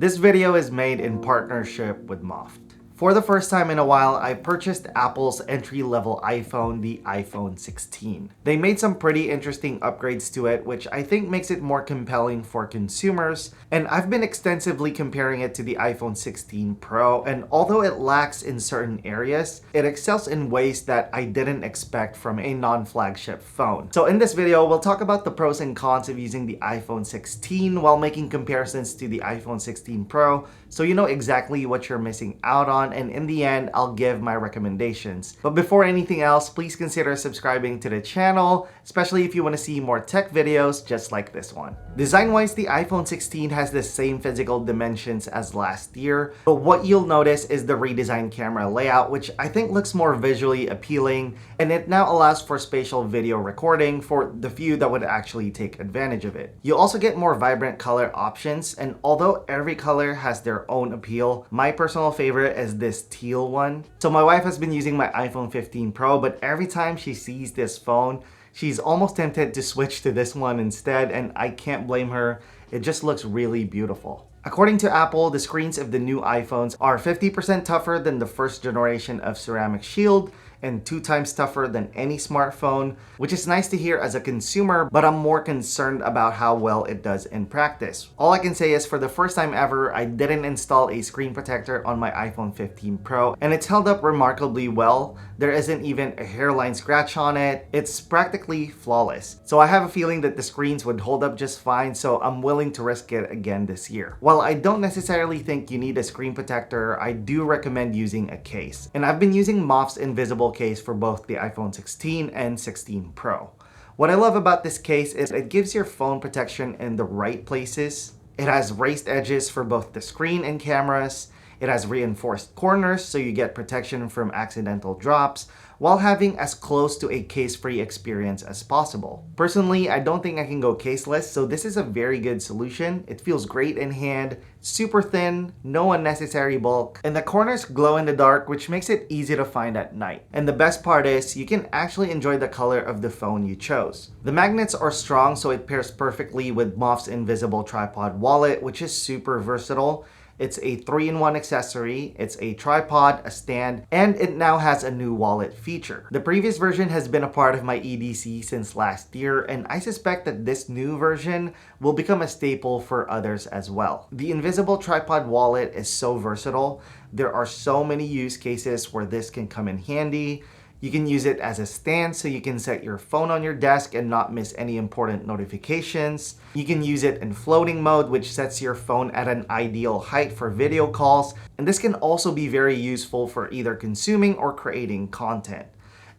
This video is made in partnership with Moft. For the first time in a while, I purchased Apple's entry-level iPhone, the iPhone 16. They made some pretty interesting upgrades to it, which I think makes it more compelling for consumers, and I've been extensively comparing it to the iPhone 16 Pro, and although it lacks in certain areas, it excels in ways that I didn't expect from a non-flagship phone. So in this video, we'll talk about the pros and cons of using the iPhone 16 while making comparisons to the iPhone 16 Pro, so you know exactly what you're missing out on, and in the end, I'll give my recommendations. But before anything else, please consider subscribing to the channel, especially if you want to see more tech videos just like this one. Design-wise, the iPhone 16 has the same physical dimensions as last year, but what you'll notice is the redesigned camera layout, which I think looks more visually appealing, and it now allows for spatial video recording for the few that would actually take advantage of it. You'll also get more vibrant color options, and although every color has their own appeal, my personal favorite is this teal one. So my wife has been using my iPhone 15 Pro, but every time she sees this phone, she's almost tempted to switch to this one instead, and I can't blame her. It just looks really beautiful. According to Apple, the screens of the new iPhones are 50% tougher than the first generation of ceramic shield and 2 times tougher than any smartphone, which is nice to hear as a consumer, but I'm more concerned about how well it does in practice. All I can say is for the first time ever, I didn't install a screen protector on my iPhone 15 Pro, and it's held up remarkably well. There isn't even a hairline scratch on it. It's practically flawless. So I have a feeling that the screens would hold up just fine, so I'm willing to risk it again this year. While I don't necessarily think you need a screen protector, I do recommend using a case. And I've been using Moft's invisible case for both the iPhone 16 and 16 Pro. What I love about this case is it gives your phone protection in the right places. It has raised edges for both the screen and cameras. It has reinforced corners so you get protection from accidental drops while having as close to a case-free experience as possible. Personally, I don't think I can go caseless, so this is a very good solution. It feels great in hand, super thin, no unnecessary bulk, and the corners glow in the dark, which makes it easy to find at night. And the best part is, you can actually enjoy the color of the phone you chose. The magnets are strong, so it pairs perfectly with Moft's invisible tripod wallet, which is super versatile. It's a 3-in-1 accessory, it's a tripod, a stand, and it now has a new wallet feature. The previous version has been a part of my EDC since last year, and I suspect that this new version will become a staple for others as well. The invisible tripod wallet is so versatile. There are so many use cases where this can come in handy. You can use it as a stand so you can set your phone on your desk and not miss any important notifications. You can use it in floating mode, which sets your phone at an ideal height for video calls. And this can also be very useful for either consuming or creating content.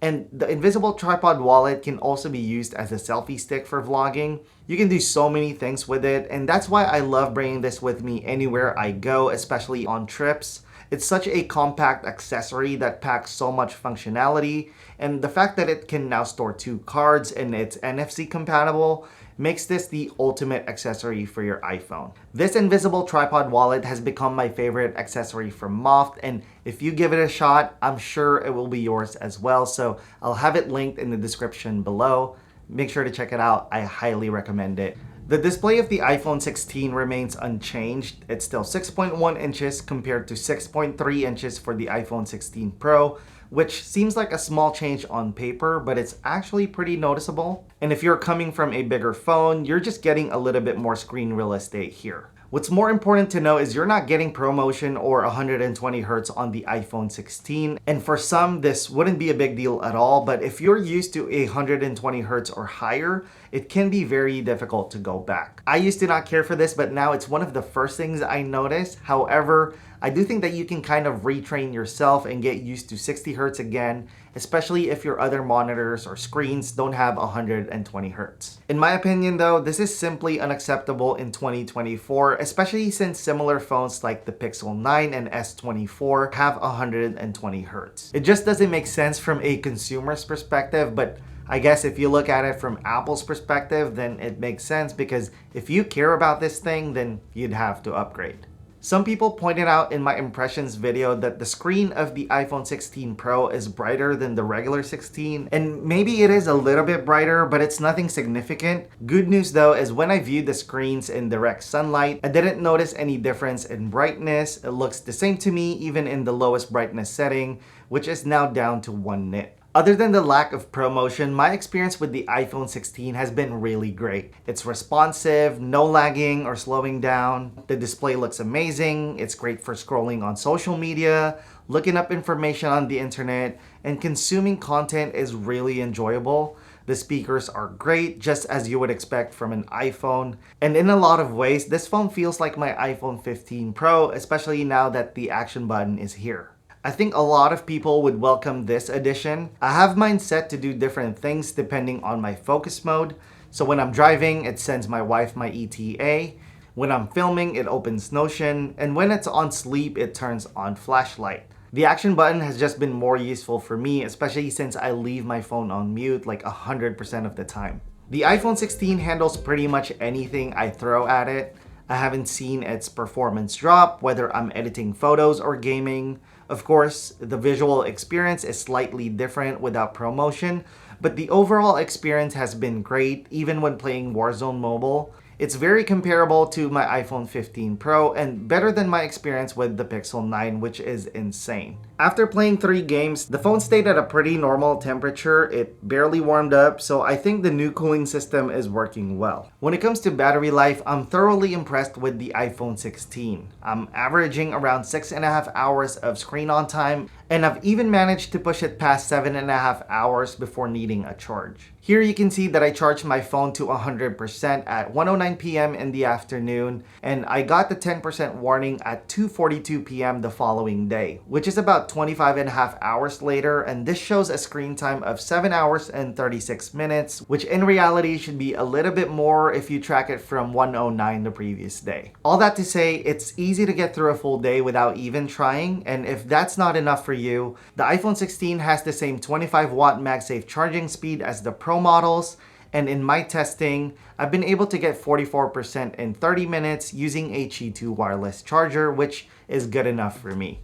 And the invisible tripod wallet can also be used as a selfie stick for vlogging. You can do so many things with it, and that's why I love bringing this with me anywhere I go, especially on trips. It's such a compact accessory that packs so much functionality, and the fact that it can now store 2 cards and it's NFC compatible makes this the ultimate accessory for your iPhone. This invisible tripod wallet has become my favorite accessory from Moft, and if you give it a shot, I'm sure it will be yours as well, so I'll have it linked in the description below. Make sure to check it out. I highly recommend it. The display of the iPhone 16 remains unchanged. It's still 6.1 inches compared to 6.3 inches for the iPhone 16 Pro, which seems like a small change on paper, but it's actually pretty noticeable. And if you're coming from a bigger phone, you're just getting a little bit more screen real estate here. What's more important to know is you're not getting ProMotion or 120 Hz on the iPhone 16, and for some this wouldn't be a big deal at all, but if you're used to 120 Hz or higher, it can be very difficult to go back. I used to not care for this, but now it's one of the first things I notice. However, I do think that you can kind of retrain yourself and get used to 60 Hz again, especially if your other monitors or screens don't have 120 Hz. In my opinion though, this is simply unacceptable in 2024, especially since similar phones like the Pixel 9 and S24 have 120 Hz. It just doesn't make sense from a consumer's perspective, but I guess if you look at it from Apple's perspective, then it makes sense, because if you care about this thing, then you'd have to upgrade. Some people pointed out in my impressions video that the screen of the iPhone 16 Pro is brighter than the regular 16, and maybe it is a little bit brighter, but it's nothing significant. Good news though is when I viewed the screens in direct sunlight, I didn't notice any difference in brightness. It looks the same to me even in the lowest brightness setting, which is now down to 1 nit. Other than the lack of ProMotion, my experience with the iPhone 16 has been really great. It's responsive, no lagging or slowing down. The display looks amazing. It's great for scrolling on social media, looking up information on the internet, and consuming content is really enjoyable. The speakers are great, just as you would expect from an iPhone. And in a lot of ways, this phone feels like my iPhone 15 Pro, especially now that the action button is here. I think a lot of people would welcome this addition. I have mine set to do different things depending on my focus mode. So when I'm driving, it sends my wife my ETA. When I'm filming, it opens Notion. And when it's on sleep, it turns on flashlight. The action button has just been more useful for me, especially since I leave my phone on mute like 100% of the time. The iPhone 16 handles pretty much anything I throw at it. I haven't seen its performance drop, whether I'm editing photos or gaming. Of course, the visual experience is slightly different without ProMotion, but the overall experience has been great even when playing Warzone Mobile. It's very comparable to my iPhone 15 Pro and better than my experience with the Pixel 9, which is insane. After playing 3 games, the phone stayed at a pretty normal temperature. It barely warmed up, so I think the new cooling system is working well. When it comes to battery life, I'm thoroughly impressed with the iPhone 16. I'm averaging around 6.5 hours of screen on time, and I've even managed to push it past 7.5 hours before needing a charge. Here you can see that I charged my phone to 100% at 1:09 p.m. in the afternoon, and I got the 10% warning at 2:42 p.m. the following day, which is about 25.5 hours later, and this shows a screen time of 7 hours and 36 minutes, which in reality should be a little bit more if you track it from 1:09 the previous day. All that to say, it's easy to get through a full day without even trying, and if that's not enough for you, the iPhone 16 has the same 25-watt MagSafe charging speed as the Pro models, and in my testing, I've been able to get 44% in 30 minutes using a Qi2 wireless charger, which is good enough for me.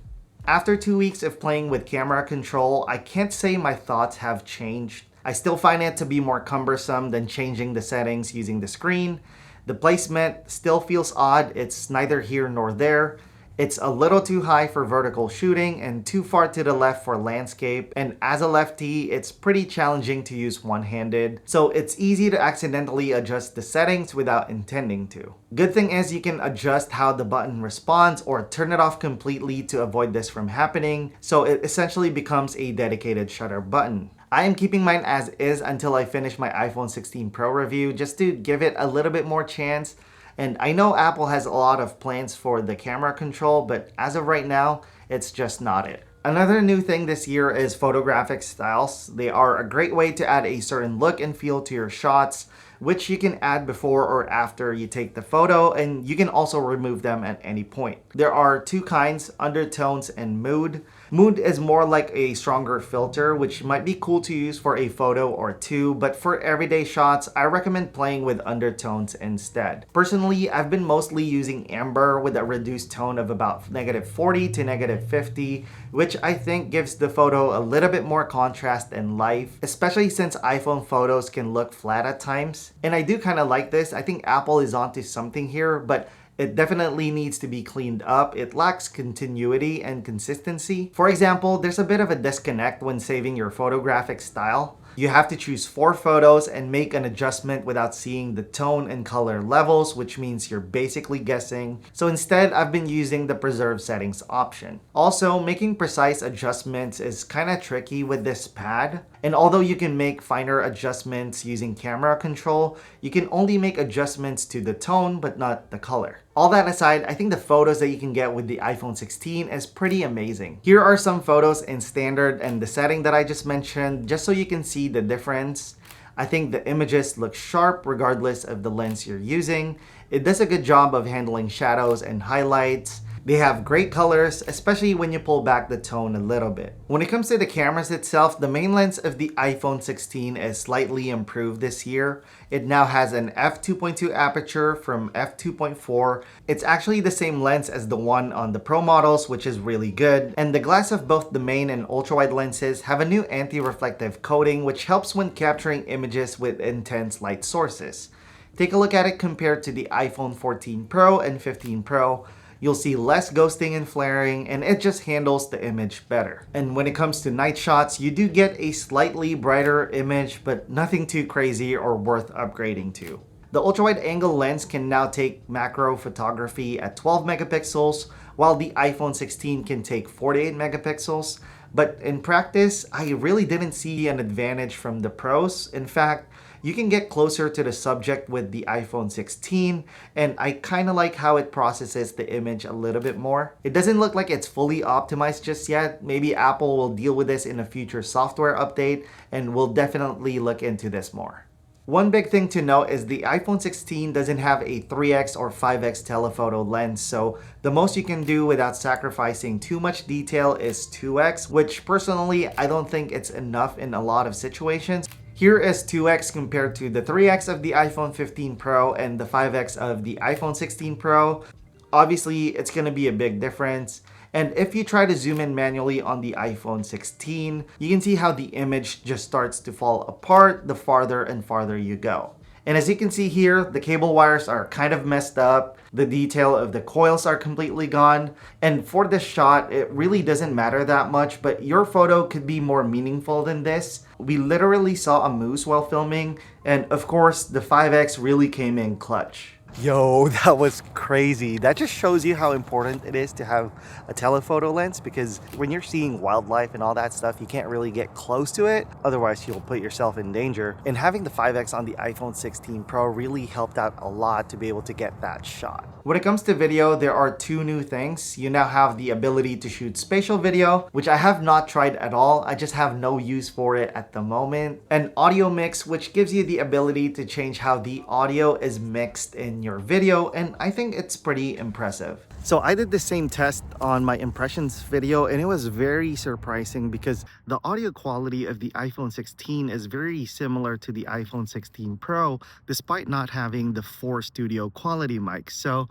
After 2 weeks of playing with camera control, I can't say my thoughts have changed. I still find it to be more cumbersome than changing the settings using the screen. The placement still feels odd. It's neither here nor there. It's a little too high for vertical shooting and too far to the left for landscape, and as a lefty, it's pretty challenging to use one-handed, so it's easy to accidentally adjust the settings without intending to. Good thing is you can adjust how the button responds or turn it off completely to avoid this from happening, so it essentially becomes a dedicated shutter button. I am keeping mine as is until I finish my iPhone 16 Pro review just to give it a little bit more chance. And I know Apple has a lot of plans for the camera control, but as of right now, it's just not it. Another new thing this year is photographic styles. They are a great way to add a certain look and feel to your shots, which you can add before or after you take the photo, and you can also remove them at any point. There are 2 kinds, undertones and mood. Mood is more like a stronger filter, which might be cool to use for a photo or 2, but for everyday shots, I recommend playing with undertones instead. Personally, I've been mostly using amber with a reduced tone of about -40 to -50, which I think gives the photo a little bit more contrast and life, especially since iPhone photos can look flat at times. And I do kind of like this. I think Apple is onto something here, but it definitely needs to be cleaned up. It lacks continuity and consistency. For example, there's a bit of a disconnect when saving your photographic style. You have to choose 4 photos and make an adjustment without seeing the tone and color levels, which means you're basically guessing. So instead, I've been using the preserve settings option. Also, making precise adjustments is kind of tricky with this pad. And although you can make finer adjustments using camera control, you can only make adjustments to the tone but not the color. All that aside, I think the photos that you can get with the iPhone 16 is pretty amazing. Here are some photos in standard and the setting that I just mentioned, just so you can see the difference. I think the images look sharp regardless of the lens you're using. It does a good job of handling shadows and highlights. They have great colors, especially when you pull back the tone a little bit. When it comes to the cameras itself, the main lens of the iPhone 16 is slightly improved this year. It now has an f2.2 aperture from f2.4. It's actually the same lens as the one on the Pro models, which is really good. And the glass of both the main and ultra-wide lenses have a new anti-reflective coating, which helps when capturing images with intense light sources. Take a look at it compared to the iPhone 14 Pro and 15 Pro. You'll see less ghosting and flaring, and it just handles the image better. And when it comes to night shots, you do get a slightly brighter image, but nothing too crazy or worth upgrading to. The ultra-wide angle lens can now take macro photography at 12 megapixels, while the iPhone 16 can take 48 megapixels. But in practice, I really didn't see an advantage from the Pros. In fact, you can get closer to the subject with the iPhone 16, and I kind of like how it processes the image a little bit more. It doesn't look like it's fully optimized just yet. Maybe Apple will deal with this in a future software update, and we'll definitely look into this more. One big thing to note is the iPhone 16 doesn't have a 3x or 5x telephoto lens, so the most you can do without sacrificing too much detail is 2x, which personally I don't think it's enough in a lot of situations. Here is 2x compared to the 3x of the iPhone 15 Pro and the 5x of the iPhone 16 Pro. Obviously, it's going to be a big difference. And if you try to zoom in manually on the iPhone 16, you can see how the image just starts to fall apart the farther and farther you go. And as you can see here, the cable wires are kind of messed up. The detail of the coils are completely gone. And for this shot, it really doesn't matter that much, but your photo could be more meaningful than this. We literally saw a moose while filming, and of course, the 5X really came in clutch. Yo, that was crazy. That just shows you how important it is to have a telephoto lens, because when you're seeing wildlife and all that stuff, you can't really get close to it. Otherwise, you'll put yourself in danger. And having the 5X on the iPhone 16 Pro really helped out a lot to be able to get that shot. When it comes to video, there are two new things. You now have the ability to shoot spatial video, which I have not tried at all. I just have no use for it at the moment. And audio mix, which gives you the ability to change how the audio is mixed in your video, and I think it's pretty impressive. So I did the same test on my impressions video, and it was very surprising because the audio quality of the iPhone 16 is very similar to the iPhone 16 Pro, despite not having the 4 studio quality mics. So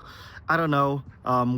I don't know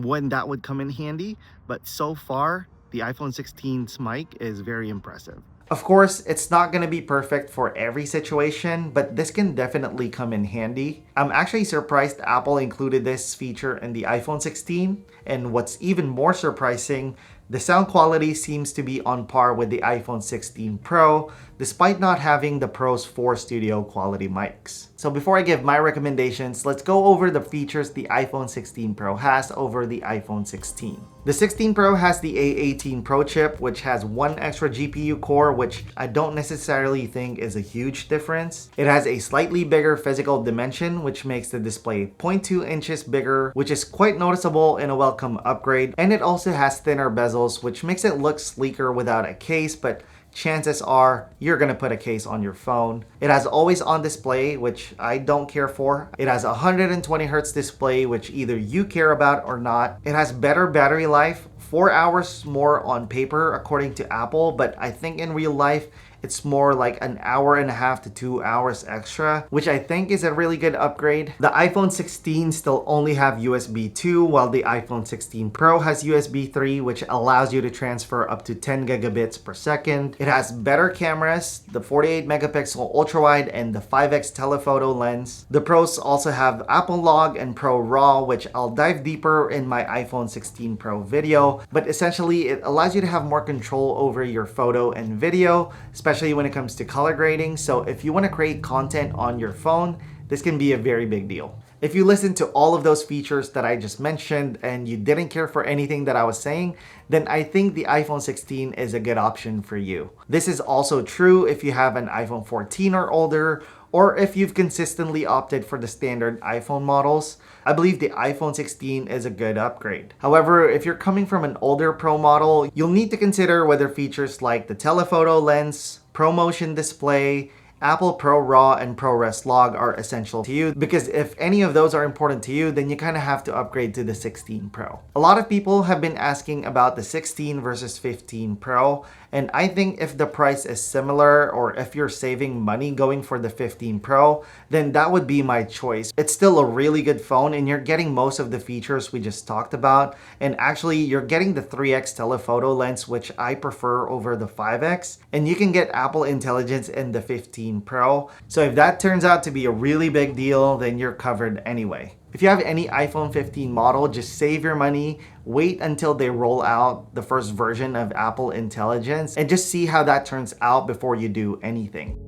when that would come in handy, but so far the iPhone 16's mic is very impressive. Of course, it's not going to be perfect for every situation, but this can definitely come in handy. I'm actually surprised Apple included this feature in the iPhone 16, and what's even more surprising, the sound quality seems to be on par with the iPhone 16 Pro, despite not having the Pro's 4 studio quality mics. So before I give my recommendations, let's go over the features the iPhone 16 Pro has over the iPhone 16. The 16 Pro has the A18 Pro chip, which has one extra GPU core, which I don't necessarily think is a huge difference. It has a slightly bigger physical dimension, which makes the display 0.2 inches bigger, which is quite noticeable and a welcome upgrade. And it also has thinner bezels, which makes it look sleeker without a case, but chances are you're gonna put a case on your phone. It has always on display, which I don't care for. It has a 120 Hz display, which either you care about or not. It has better battery life, 4 hours more on paper according to Apple, but I think in real life it's more like an hour and a half to 2 hours extra, which I think is a really good upgrade. The iPhone 16 still only have USB 2, while the iPhone 16 Pro has USB 3, which allows you to transfer up to 10 gigabits per second. It has better cameras, the 48 megapixel ultra wide and the 5x telephoto lens. The Pros also have Apple Log and Pro RAW, which I'll dive deeper in my iPhone 16 Pro video, but essentially it allows you to have more control over your photo and video, especially when it comes to color grading. So if you want to create content on your phone, this can be a very big deal. If you listen to all of those features that I just mentioned and you didn't care for anything that I was saying, then I think the iPhone 16 is a good option for you. This is also true if you have an iPhone 14 or older, or if you've consistently opted for the standard iPhone models. I believe the iPhone 16 is a good upgrade. However, if you're coming from an older Pro model, you'll need to consider whether features like the telephoto lens, ProMotion display, Apple ProRAW and ProRes Log are essential to you because if any of those are important to you, then you kind of have to upgrade to the 16 Pro. A lot of people have been asking about the 16 versus 15 Pro, and I think if the price is similar or if you're saving money going for the 15 Pro, then that would be my choice. It's still a really good phone and you're getting most of the features we just talked about, and actually you're getting the 3x telephoto lens, which I prefer over the 5x, and you can get Apple Intelligence in the 15 Pro. So if that turns out to be a really big deal, then you're covered anyway. If you have any iPhone 15 model, just save your money, wait until they roll out the first version of Apple Intelligence, and just see how that turns out before you do anything.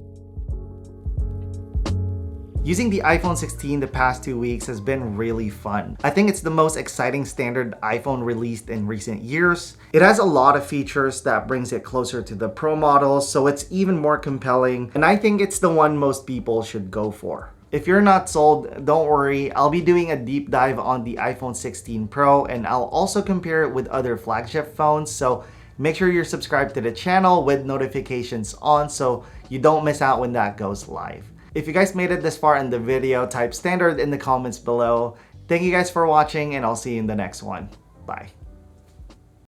Using the iPhone 16 the past 2 weeks has been really fun. I think it's the most exciting standard iPhone released in recent years. It has a lot of features that brings it closer to the Pro models, so it's even more compelling, and I think it's the one most people should go for. If you're not sold, don't worry, I'll be doing a deep dive on the iPhone 16 Pro, and I'll also compare it with other flagship phones, so make sure you're subscribed to the channel with notifications on so you don't miss out when that goes live. If you guys made it this far in the video, type standard in the comments below. Thank you guys for watching, and I'll see you in the next one. Bye.